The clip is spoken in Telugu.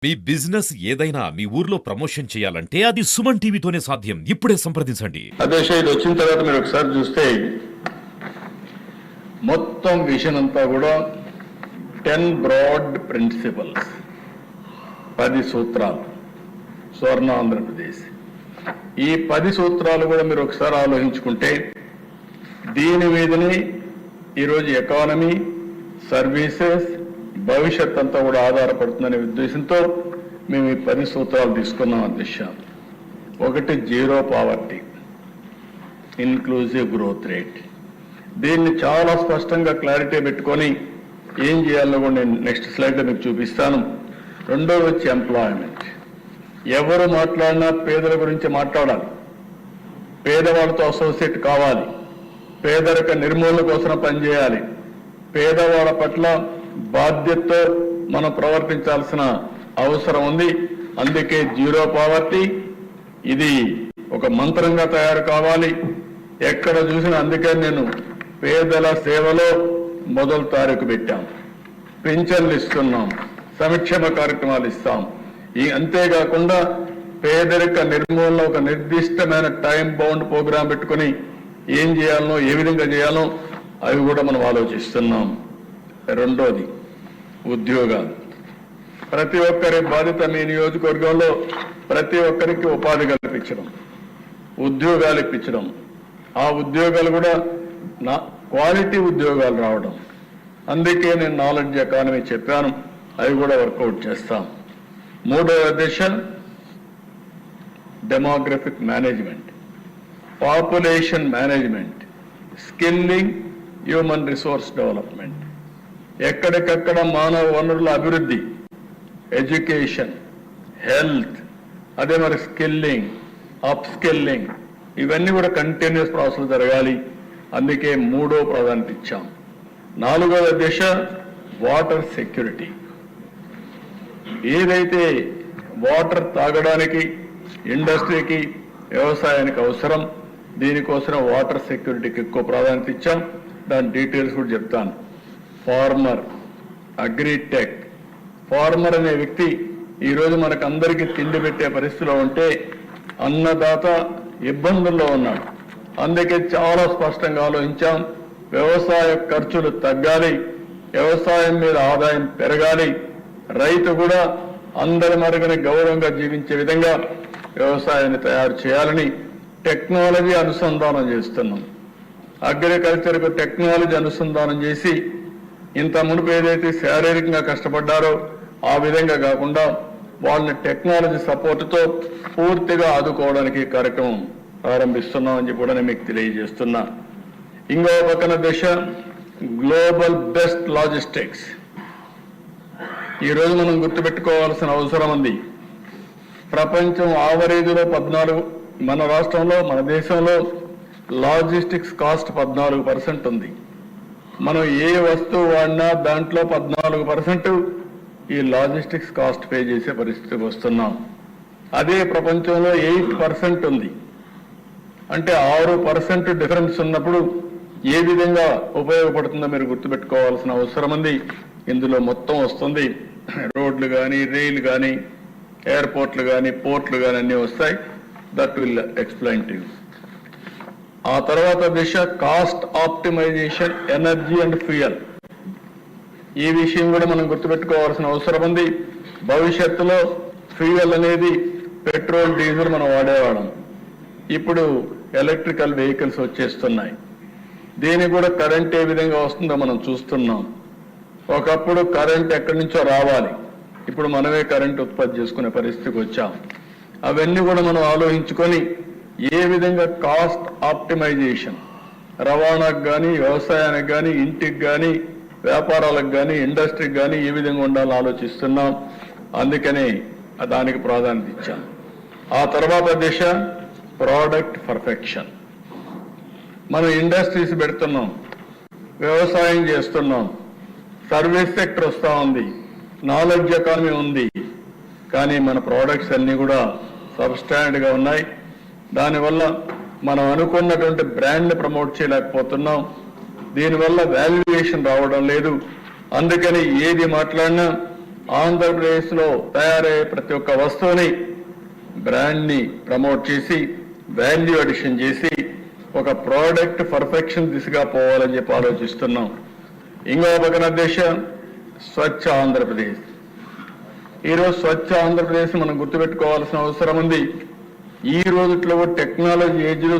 మీ బిజినెస్ ఏదైనా మీ ఊర్లో ప్రమోషన్ చేయాలంటే అది సుమన్ టీవీతోనే సాధ్యం. ఇప్పుడే సంప్రదించండి. అదే ఇది వచ్చిన తర్వాత మీరు ఒకసారి చూస్తే మొత్తం విజన్ అంతా కూడా 10 బ్రాడ్ ప్రిన్సిపల్స్, 10 సూత్రాలు స్వర్ణ ఆంధ్రప్రదేశ్. ఈ 10 సూత్రాలు కూడా మీరు ఒకసారి ఆలోచించుకుంటే దీని మీదనే ఈరోజు ఎకానమీ, సర్వీసెస్, భవిష్యత్ అంతా కూడా ఆధారపడుతుందనే ఉద్దేశంతో మేము ఈ 10 సూత్రాలు తీసుకున్నాం అధ్యక్ష. ఒకటి, zero poverty, inclusive growth rate. దీన్ని చాలా స్పష్టంగా క్లారిటీ పెట్టుకొని ఏం చేయాలో కూడా నేను నెక్స్ట్ స్లైడ్లో మీకు చూపిస్తాను. రెండోది వచ్చి ఎంప్లాయ్మెంట్. ఎవరు మాట్లాడినా పేదల గురించి మాట్లాడాలి, పేదవాళ్ళతో అసోసియేట్ కావాలి, పేదరిక నిర్మూలన కోసం పనిచేయాలి, పేదవాళ్ళ పట్ల బాధ్యతతో మనం ప్రవర్తించాల్సిన అవసరం ఉంది. అందుకే జీరో పావర్టీ ఇది ఒక మంత్రంగా తయారు కావాలి. ఎక్కడ చూసినా అందుకే నేను పేదల సేవలో మొదటి తారీఖు పెట్టాం, పింఛన్లు ఇస్తున్నాం, సంక్షేమ కార్యక్రమాలు ఇస్తాం. అంతేకాకుండా పేదరిక నిర్మూలన ఒక నిర్దిష్టమైన టైం బౌండ్ ప్రోగ్రాం పెట్టుకుని ఏం చేయాలనో, ఏ విధంగా చేయాలో అవి కూడా మనం ఆలోచిస్తున్నాం. రెండోది ఉద్యోగాలు. ప్రతి ఒక్కరి బాధ్యత మీ నియోజకవర్గంలో ప్రతి ఒక్కరికి ఉపాధి కల్పించడం, ఉద్యోగాలు ఇప్పించడం. ఆ ఉద్యోగాలు కూడా క్వాలిటీ ఉద్యోగాలు రావడం. అందుకే నేను నాలెడ్జ్ ఎకానమీ చెప్పాను, అవి కూడా వర్కౌట్ చేస్తాం. మూడవ దశ demographic management, population management, skilling, human resource development. ఎక్కడికక్కడ మానవ వనరుల అభివృద్ధి, ఎడ్యుకేషన్, హెల్త్, అదే మరి స్కిల్లింగ్, అప్ స్కిల్లింగ్, ఇవన్నీ కూడా కంటిన్యూస్ ప్రాసెస్ జరగాలి. అందుకే మూడో ప్రాధాన్యత ఇచ్చాం. నాలుగవ దశ వాటర్ సెక్యూరిటీ. ఏదైతే వాటర్ తాగడానికి, ఇండస్ట్రీకి, వ్యవసాయానికి అవసరం, దీనికోసం వాటర్ సెక్యూరిటీకి ఎక్కువ ప్రాధాన్యత ఇచ్చాం. దాని డీటెయిల్స్ కూడా చెప్తాను. Farmer, agritech. ఫార్మర్ అనే వ్యక్తి ఈరోజు మనకు అందరికీ తిండి పెట్టే పరిస్థితిలో ఉంటే అన్నదాత ఇబ్బందుల్లో ఉన్నాడు. అందుకే చాలా స్పష్టంగా ఆలోచించాం. వ్యవసాయ ఖర్చులు తగ్గాలి, వ్యవసాయం మీద ఆదాయం పెరగాలి, రైతు కూడా అందరి మరుగున గౌరవంగా జీవించే విధంగా వ్యవసాయాన్ని తయారు చేయాలని టెక్నాలజీ అనుసంధానం చేస్తున్నాం. అగ్రికల్చర్కు టెక్నాలజీ అనుసంధానం చేసి ఇంత మునుపు ఏదైతే శారీరకంగా కష్టపడ్డారో ఆ విధంగా కాకుండా వాళ్ళని టెక్నాలజీ సపోర్టుతో పూర్తిగా ఆదుకోవడానికి కార్యక్రమం ప్రారంభిస్తున్నామని చెప్పి కూడా నేను మీకు తెలియజేస్తున్నా. ఇంకో పక్కన దశ గ్లోబల్ బెస్ట్ లాజిస్టిక్స్. ఈరోజు మనం గుర్తుపెట్టుకోవాల్సిన అవసరం ఉంది. ప్రపంచం ఆవరేజ్లో 14, మన రాష్ట్రంలో, మన దేశంలో లాజిస్టిక్స్ కాస్ట్ 14% ఉంది. మనం ఏ వస్తువు వాడినా దాంట్లో 14% ఈ లాజిస్టిక్స్ కాస్ట్ పే చేసే పరిస్థితికి వస్తున్నాం. అదే ప్రపంచంలో 8% ఉంది. అంటే 6% డిఫరెన్స్ ఉన్నప్పుడు ఏ విధంగా ఉపయోగపడుతుందో మీరు గుర్తుపెట్టుకోవాల్సిన అవసరం ఉంది. ఇందులో మొత్తం వస్తుంది. రోడ్లు కానీ, రైలు కానీ, ఎయిర్పోర్ట్లు కానీ, పోర్ట్లు కానీ అన్నీ వస్తాయి. That will explain to you. ఆ తర్వాత దిశ cost optimization, energy and fuel. ఈ విషయం కూడా మనం గుర్తుపెట్టుకోవాల్సిన అవసరం ఉంది. భవిష్యత్తులో ఫ్యూయల్ అనేది పెట్రోల్, డీజిల్ మనం వాడేవాళ్ళం. ఇప్పుడు ఎలక్ట్రికల్ వెహికల్స్ వచ్చేస్తున్నాయి. దీనికి కూడా కరెంట్ ఏ విధంగా వస్తుందో మనం చూస్తున్నాం. ఒకప్పుడు కరెంట్ ఎక్కడి నుంచో రావాలి, ఇప్పుడు మనమే కరెంట్ ఉత్పత్తి చేసుకునే పరిస్థితికి వచ్చాం. అవన్నీ కూడా మనం ఆలోచించుకొని ఏ విధంగా కాస్ట్ ఆప్టిమైజేషన్ రవాణాకు కానీ, వ్యవసాయానికి కానీ, ఇంటికి కానీ, వ్యాపారాలకు కానీ, ఇండస్ట్రీకి కానీ ఏ విధంగా ఉండాలని ఆలోచిస్తున్నాం. అందుకనే దానికి ప్రాధాన్యత ఇచ్చాం. ఆ తర్వాత దిశ ప్రోడక్ట్ పర్ఫెక్షన్. మనం ఇండస్ట్రీస్ పెడుతున్నాం, వ్యవసాయం చేస్తున్నాం, సర్వీస్ సెక్టర్ వస్తూ ఉంది, నాలెడ్జ్ ఎకానమీ ఉంది. కానీ మన ప్రోడక్ట్స్ అన్నీ కూడా సబ్స్టాండర్డ్గా ఉన్నాయి. దానివల్ల మనం అనుకున్నటువంటి బ్రాండ్ని ప్రమోట్ చేయలేకపోతున్నాం. దీనివల్ల వాల్యుయేషన్ రావడం లేదు. అందుకని ఏది మాట్లాడినా ఆంధ్రప్రదేశ్లో తయారయ్యే ప్రతి ఒక్క వస్తువుని బ్రాండ్ని ప్రమోట్ చేసి వాల్యూ అడిషన్ చేసి ఒక ప్రోడక్ట్ పర్ఫెక్షన్ దిశగా పోవాలని చెప్పి ఆలోచిస్తున్నాం. ఇంకో పక్కన దేశం స్వచ్ఛ ఆంధ్రప్రదేశ్. ఈరోజు స్వచ్ఛ ఆంధ్రప్రదేశ్ మనం గుర్తుపెట్టుకోవాల్సిన అవసరం ఉంది. ఈ రోజుట్లో టెక్నాలజీ ఏజ్లో